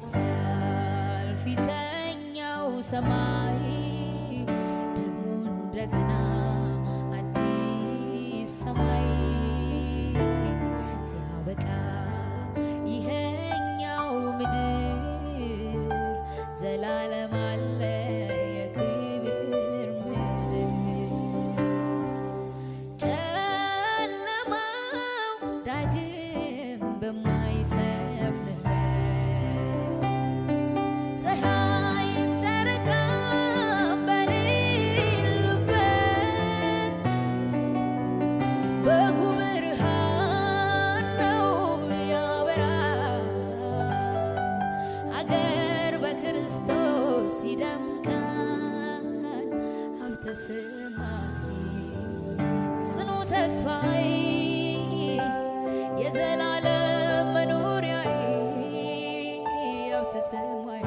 ሲያልፍ ፊተኛው ሰማይ ደግሞ እንደገና አዲስ ሰማይ ሲያበቃ ይሄኛው ምድር ዘላለም አለ የክብር ምድር። ጨለማው ዳግም በማይሰፍንበት ፀሐይም ጨረቃም በሌሉበት በጉ ብርሃን ነው ያበራል። አገር በክርስቶስ ይደምቃል። ሀብተ ሰማይ ጽኑ ተስፋዬ የዘላለም መኖሪያዬ ሀብተ ሰማይ